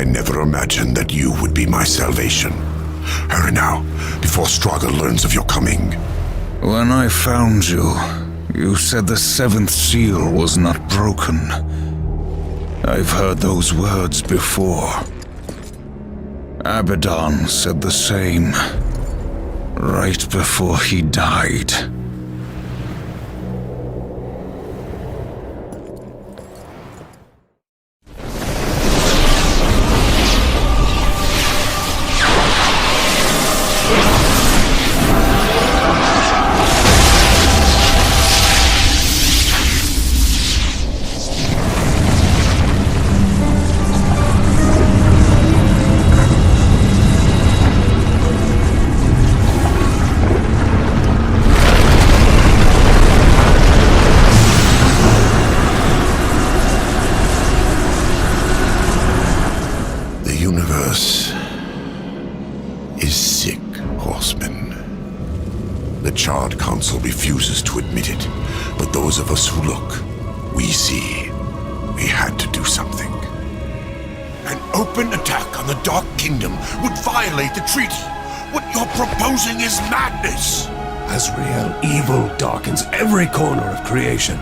I never imagined that you would be my salvation. Hurry now, before Straga learns of your coming. When I found you, you said the seventh seal was not broken. I've heard those words before. Abaddon said the same, right before he died. The Charred Council refuses to admit it, but those of us who look, we see. We had to do something. An open attack on the Dark Kingdom would violate the treaty. What you're proposing is madness! Azrael, evil darkens every corner of creation.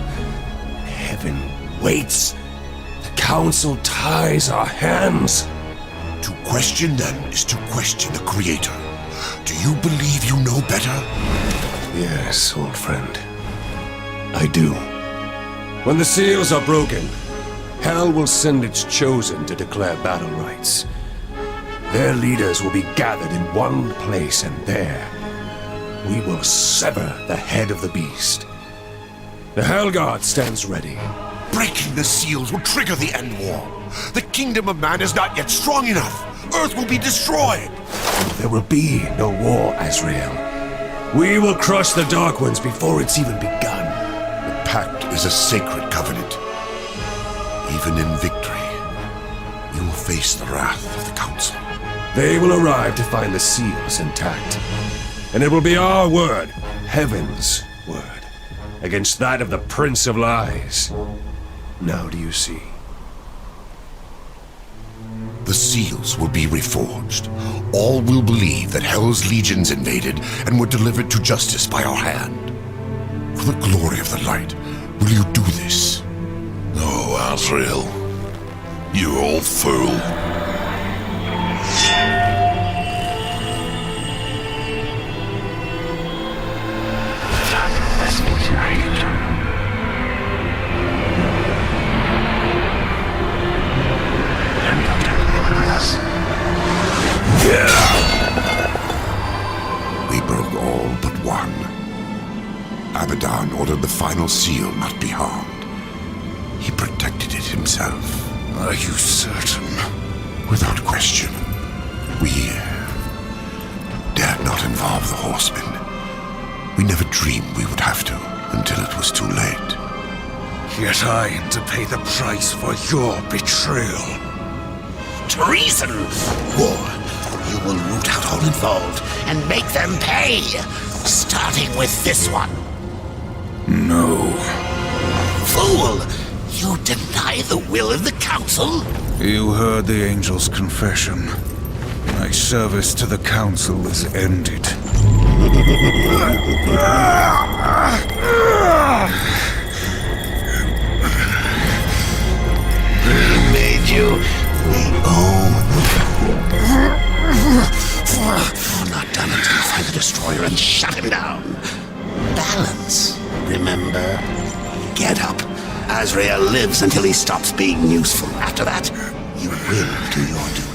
Heaven waits. The Council ties our hands. To question them is to question the Creator. Do you believe you know better? Yes, old friend. I do. When the seals are broken, Hell will send its chosen to declare battle rights. Their leaders will be gathered in one place, and there we will sever the head of the beast. The Hellguard stands ready. Breaking the seals will trigger the end war. The kingdom of man is not yet strong enough. Earth will be destroyed. There will be no war, Azrael. We will crush the Dark Ones before it's even begun. The pact is a sacred covenant. Even in victory, we will face the wrath of the Council. They will arrive to find the seals intact. And it will be our word, Heaven's word, against that of the Prince of Lies. Now do you see? The seals will be reforged. All will believe that Hell's legions invaded and were delivered to justice by our hand. For the glory of the light, will you do this? No, Azrael. You old fool. We broke all but one. Abaddon ordered the final seal not be harmed. He protected it himself. Are you certain? Without question. We dared not involve the Horsemen. We never dreamed we would have to, until it was too late. Yet I am to pay the price for your betrayal. Treason! War. You will root out all involved and make them pay. Starting with this one. No. Fool! You deny the will of the Council? You heard the Angel's confession. My service to the Council is ended. We made you. We owe. Not done until you find the Destroyer and shut him down. Balance, remember? Get up. Azrael lives until he stops being useful. After that, you will do your duty.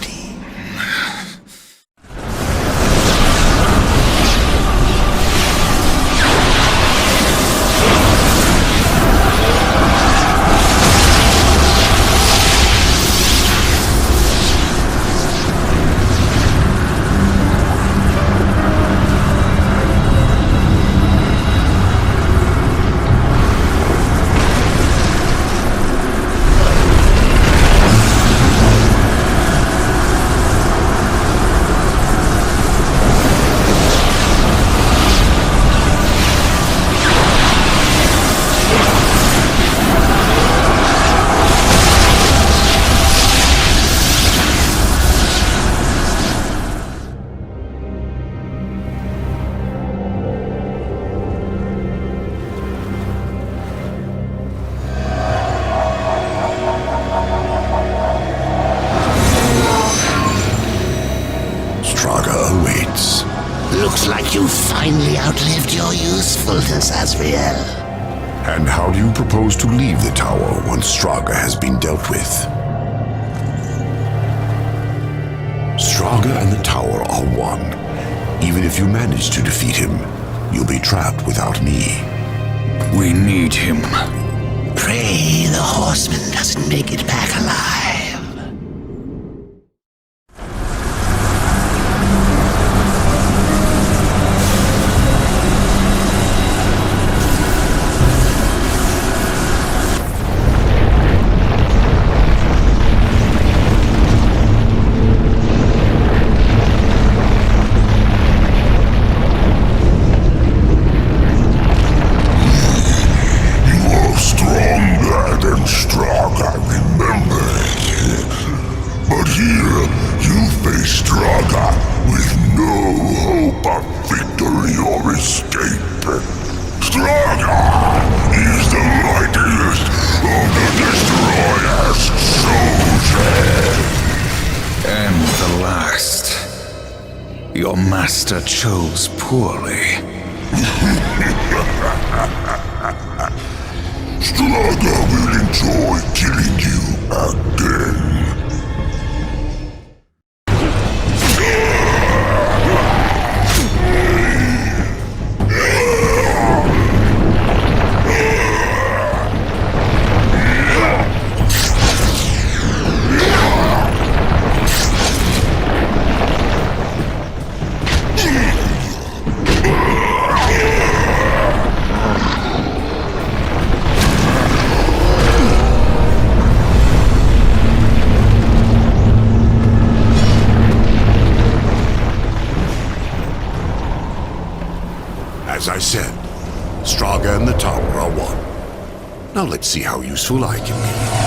Azrael. And how do you propose to leave the tower once Straga has been dealt with? Straga and the tower are one. Even if you manage to defeat him, you'll be trapped without me. We need him. Pray the horseman doesn't make it back alive. Your master chose poorly. Straga will enjoy killing you again. As I said, Straga and the tower are one. Now let's see how useful I can be.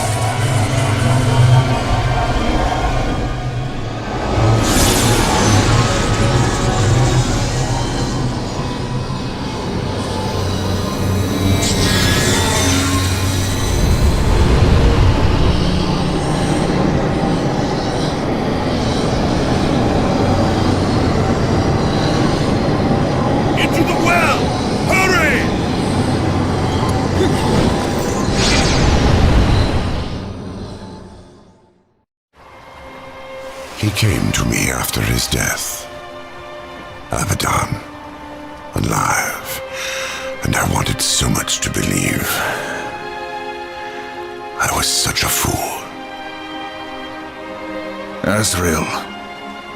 He came to me after his death. Abaddon, alive, and I wanted so much to believe. I was such a fool. Azrael,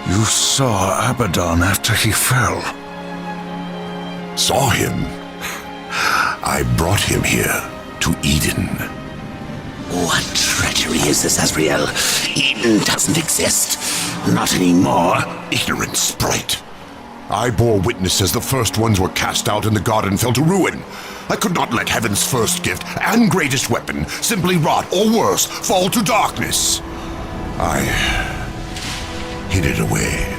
you saw Abaddon after he fell. Saw him? I brought him here, to Eden. What treachery is this, Azrael? Eden doesn't exist. Not anymore. Ignorant sprite. I bore witness as the first ones were cast out and the garden fell to ruin. I could not let heaven's first gift and greatest weapon simply rot, or worse, fall to darkness. I hid it away.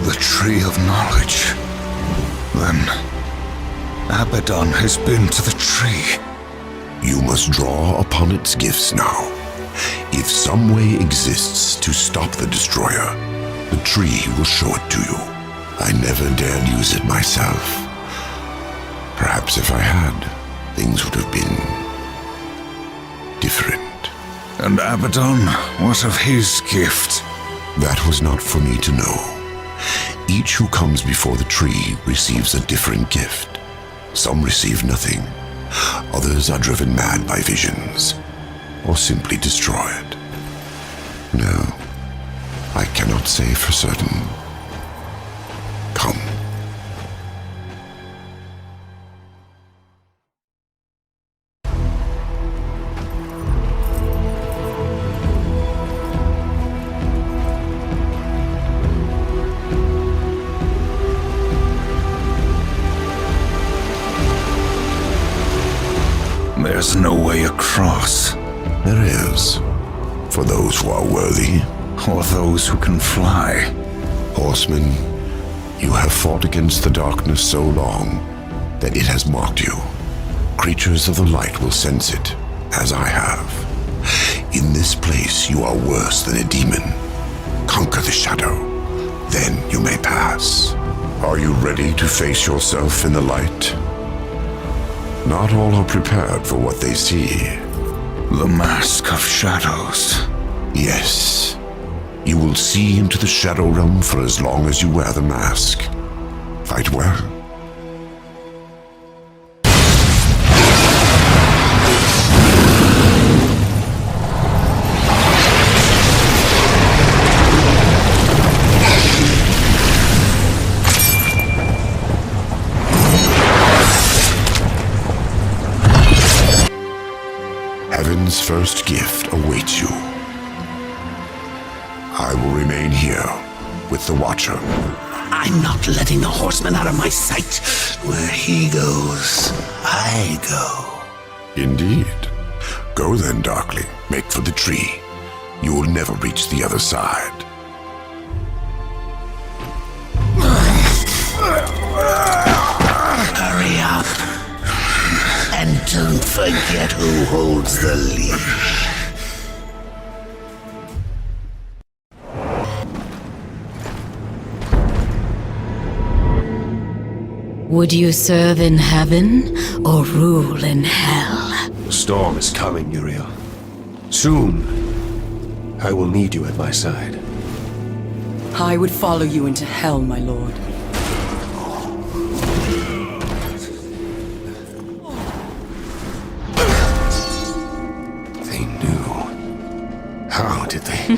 The tree of knowledge. Then, Abaddon has been to the tree. You must draw upon its gifts now. If some way exists to stop the destroyer, the tree will show it to you. I never dared use it myself. Perhaps if I had, things would have been different. And Abaddon, what of his gift? That was not for me to know. Each who comes before the tree receives a different gift. Some receive nothing. Others are driven mad by visions, or simply destroyed. No, I cannot say for certain. Come. There's no way across. There is, for those who are worthy. Or those who can fly. Horseman, you have fought against the darkness so long that it has marked you. Creatures of the light will sense it, as I have. In this place, you are worse than a demon. Conquer the shadow, then you may pass. Are you ready to face yourself in the light? Not all are prepared for what they see. The Mask of Shadows. Yes. You will see into the Shadow Realm for as long as you wear the mask. Fight well. Heaven's first gift awaits you. I will remain here with the Watcher. I'm not letting the horseman out of my sight. Where he goes, I go. Indeed. Go then, Darkling. Make for the tree. You will never reach the other side. Hurry up. And don't forget who holds the leash. Would you serve in heaven or rule in hell? The storm is coming, Uriel. Soon, I will need you at my side. I would follow you into hell, my lord. They knew. How did they?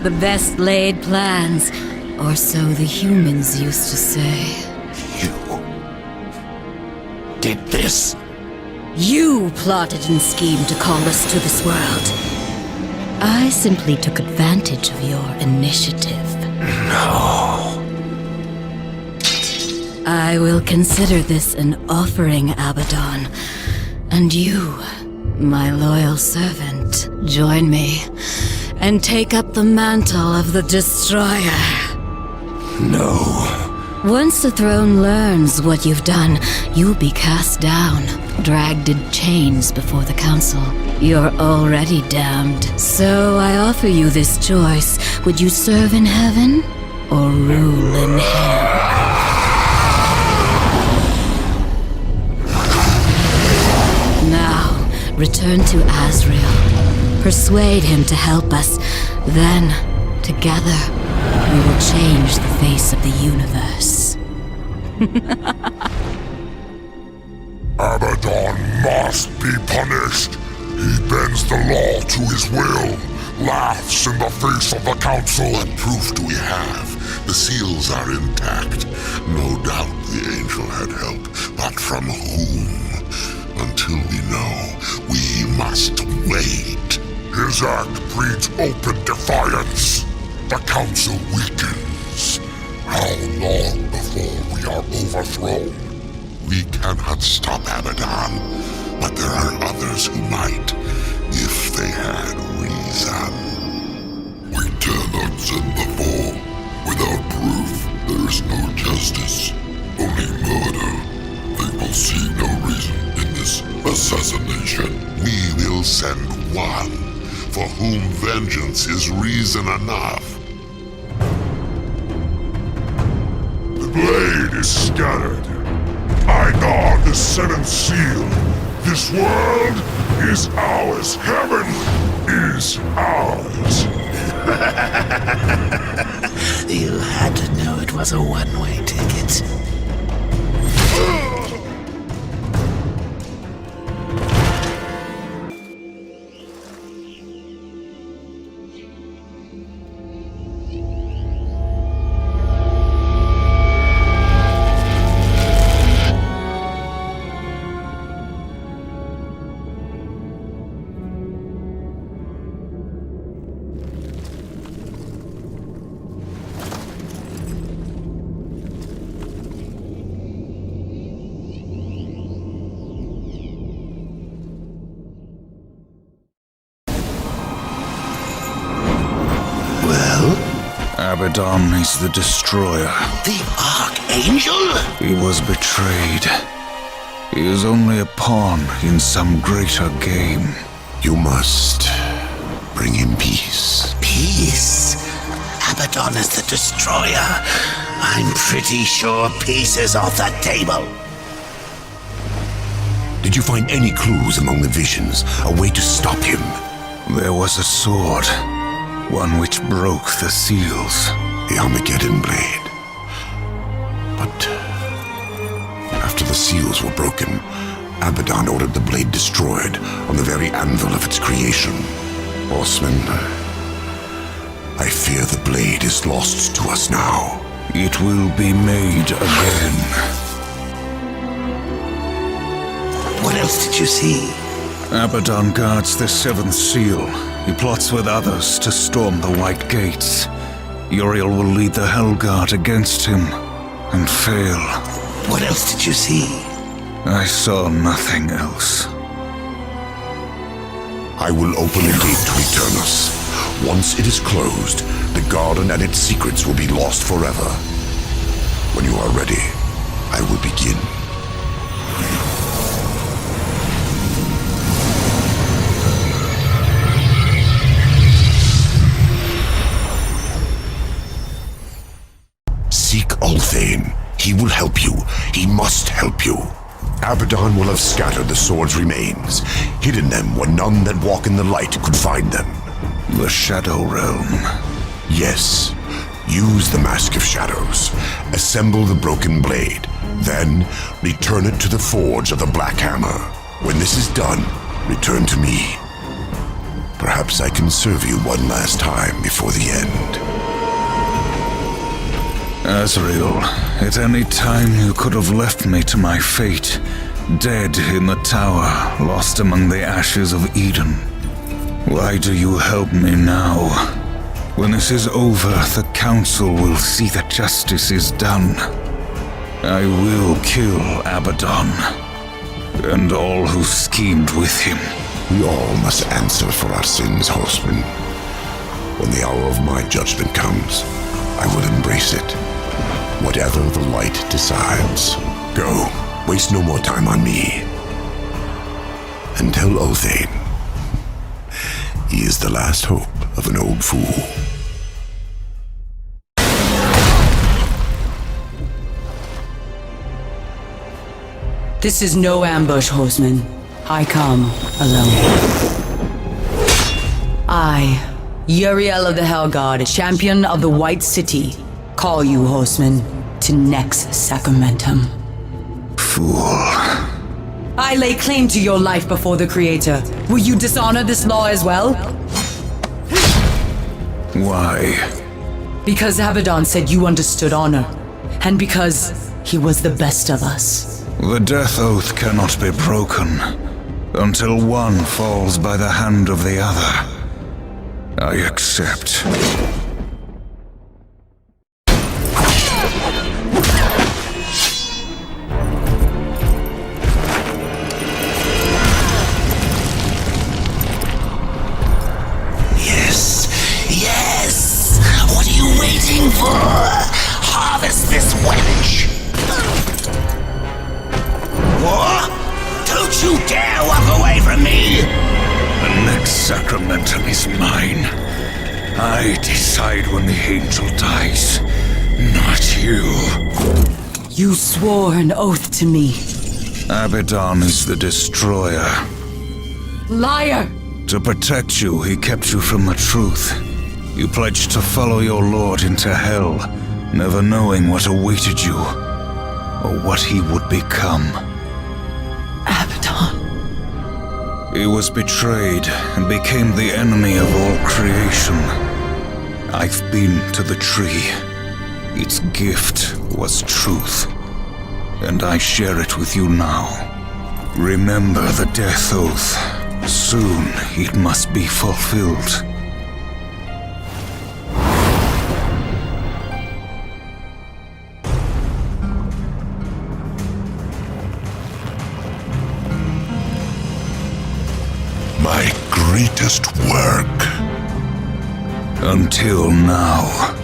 The best laid plans, or so the humans used to say. You did this? You plotted and schemed to call us to this world. I simply took advantage of your initiative. No. I will consider this an offering, Abaddon. And you, my loyal servant, join me and take up the mantle of the Destroyer. No. Once the throne learns what you've done, you'll be cast down, dragged in chains before the council. You're already damned. So I offer you this choice. Would you serve in heaven or rule in hell? Now, return to Azrael. Persuade him to help us. Then, together, we will change the face of the universe. Abaddon must be punished. He bends the law to his will, laughs in the face of the council. What proof do we have? The seals are intact. No doubt the angel had help, but from whom? Until we know, we must wait. His act breeds open defiance. The council weakens. How long before we are overthrown? We cannot stop Abaddon, but there are others who might, if they had reason. We cannot send the four. Without proof, there is no justice, only murder. They will see no reason in this assassination. We will send one, for whom vengeance is reason enough. The blade is scattered. I guard the seventh seal. This world is ours. Heaven is ours. You had to know it was a one-way ticket. Abaddon is the Destroyer. The Archangel? He was betrayed. He is only a pawn in some greater game. You must bring him peace. Peace? Abaddon is the Destroyer. I'm pretty sure peace is off the table. Did you find any clues among the visions, a way to stop him? There was a sword, one which broke the seals. The Armageddon blade. But after the seals were broken, Abaddon ordered the blade destroyed on the very anvil of its creation. Horseman, I fear the blade is lost to us now. It will be made again. What else did you see? Abaddon guards the seventh seal. He plots with others to storm the White Gates. Uriel will lead the Hellguard against him and fail. What else did you see? I saw nothing else. I will open a gate to Eternus. Once it is closed, the garden and its secrets will be lost forever. When you are ready, I will begin. Seek Ulthane. He will help you. He must help you. Abaddon will have scattered the sword's remains, hidden them where none that walk in the light could find them. The Shadow Realm. Yes. Use the Mask of Shadows. Assemble the broken blade. Then, return it to the forge of the Black Hammer. When this is done, return to me. Perhaps I can serve you one last time before the end. Azrael, at any time you could have left me to my fate, dead in the tower, lost among the ashes of Eden. Why do you help me now? When this is over, the Council will see that justice is done. I will kill Abaddon, and all who schemed with him. We all must answer for our sins, Horseman. When the hour of my judgment comes, I will embrace it. Whatever the light decides. Go. Waste no more time on me. And tell Ulthane he is the last hope of an old fool. This is no ambush, Horseman. I come alone. I, Uriel of the Hellguard, champion of the White City, call you, Horseman, to Nex Sacramentum. Fool. I lay claim to your life before the Creator. Will you dishonor this law as well? Why? Because Abaddon said you understood honor, and because he was the best of us. The death oath cannot be broken until one falls by the hand of the other. I accept. Yes! What are you waiting for? Harvest this wench! What? Don't you dare walk away from me! The next sacramentum is mine. I decide when the angel dies, not you. You swore an oath to me. Abaddon is the destroyer. Liar! To protect you, he kept you from the truth. You pledged to follow your lord into hell, never knowing what awaited you, or what he would become. Abaddon. He was betrayed and became the enemy of all creation. I've been to the tree. Its gift was truth, and I share it with you now. Remember the death oath. Soon it must be fulfilled. My greatest work. Until now.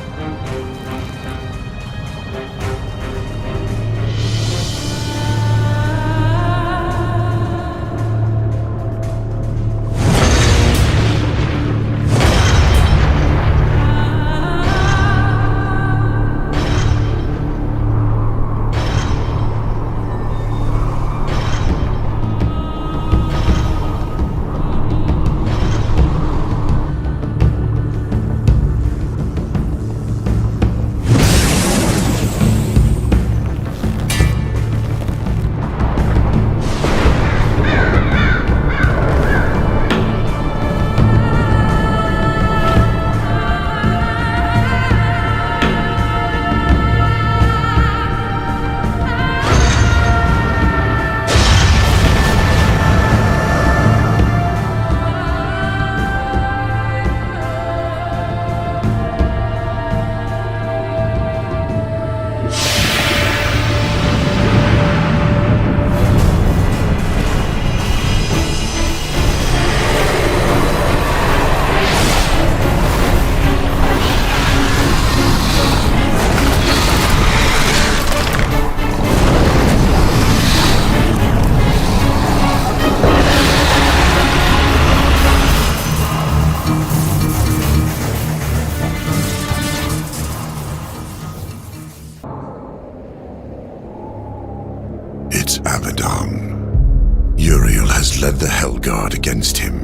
has led the Hellguard against him.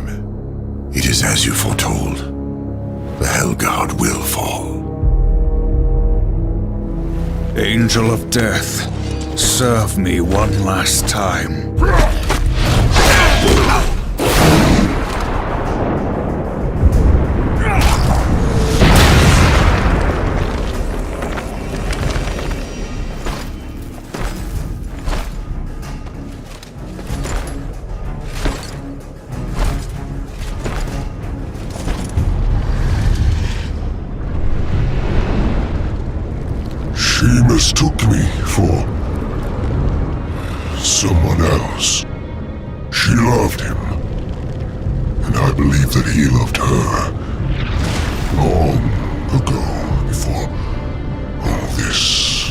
It is as you foretold. The Hellguard will fall. Angel of Death, serve me one last time. She mistook me for someone else. She loved him, and I believe that he loved her long ago, before all this.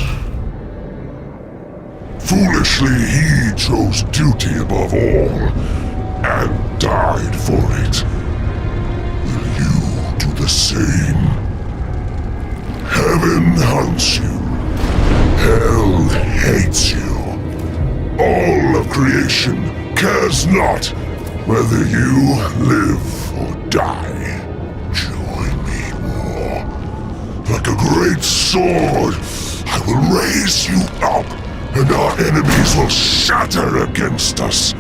Foolishly, he chose duty above all, and died for it. Will you do the same? Heaven hunts you. Hell hates you. All of creation cares not whether you live or die. Join me, war. Like a great sword, I will raise you up, and our enemies will shatter against us.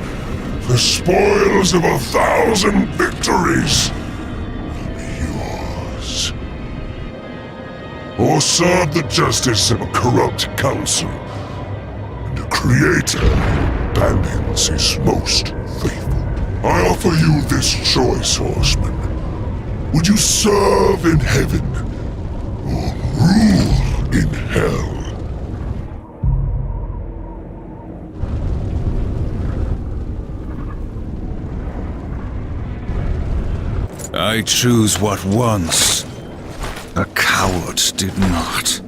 The spoils of 1,000 victories will be yours. Or serve the justice of a corrupt council, and a creator abandons his most faithful. I offer you this choice, Horseman. Would you serve in heaven, or rule in hell? I choose what once a coward did not.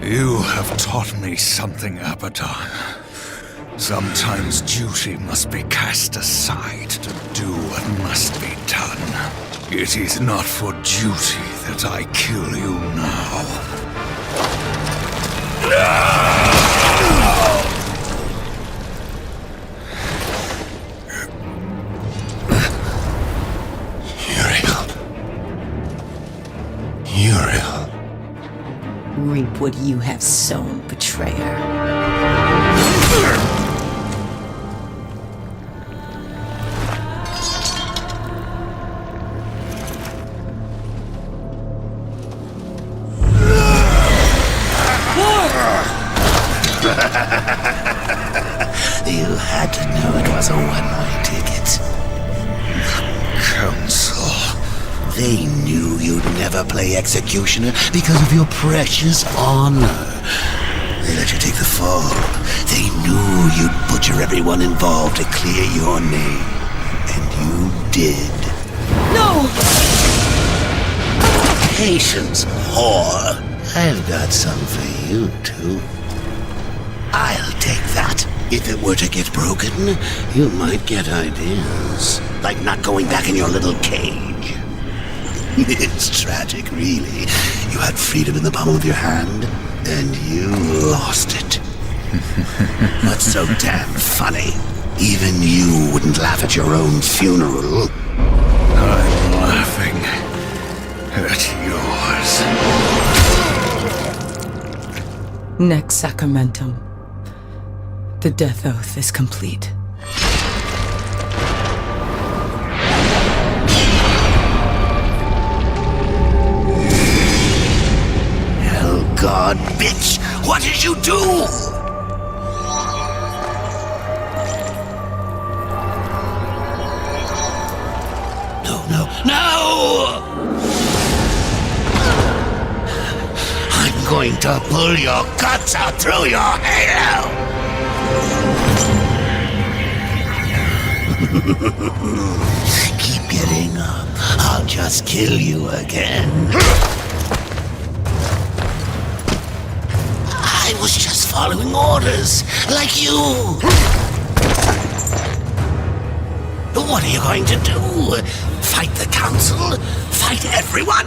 You have taught me something, Abaddon. Sometimes duty must be cast aside to do what must be done. It is not for duty that I kill you now. Uriel. Reap what you have sown, betrayer. You had to know it was a one-way ticket. Council. They knew you'd never play executioner because of your precious honor. They let you take the fall. They knew you'd butcher everyone involved to clear your name. And you did. No! Patience, whore. I've got some for you, too. I'll take that. If it were to get broken, you might get ideas. Like not going back in your little cage. It's tragic, really. You had freedom in the palm of your hand, and you lost it. What's so damn funny? Even you wouldn't laugh at your own funeral. I'm laughing at yours. Next sacramentum. The death oath is complete. God, bitch! What did you do? No! I'm going to pull your guts out through your halo! Keep getting up. I'll just kill you again. I was just following orders, like you. What are you going to do? Fight the council? Fight everyone?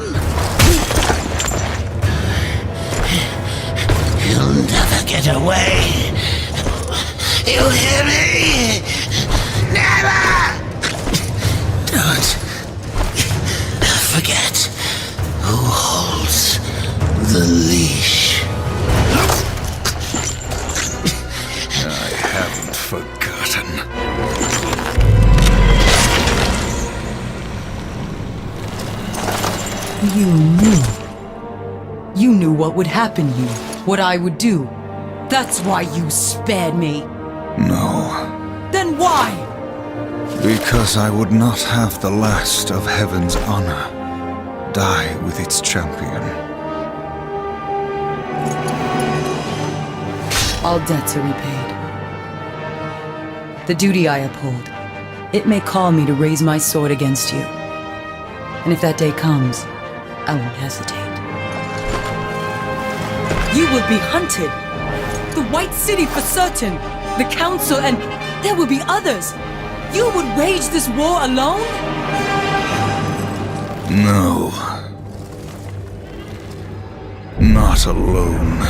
You'll never get away. You hear me? Never! Don't forget who holds the leash. I haven't forgotten. You knew what would happen to you, what I would do. That's why you spared me. No. Then why? Because I would not have the last of heaven's honor die with its champion. All debts are repaid. The duty I uphold, it may call me to raise my sword against you. And if that day comes, I won't hesitate. You will be hunted. The White City for certain. The Council, and there will be others. You would wage this war alone? No. Not alone.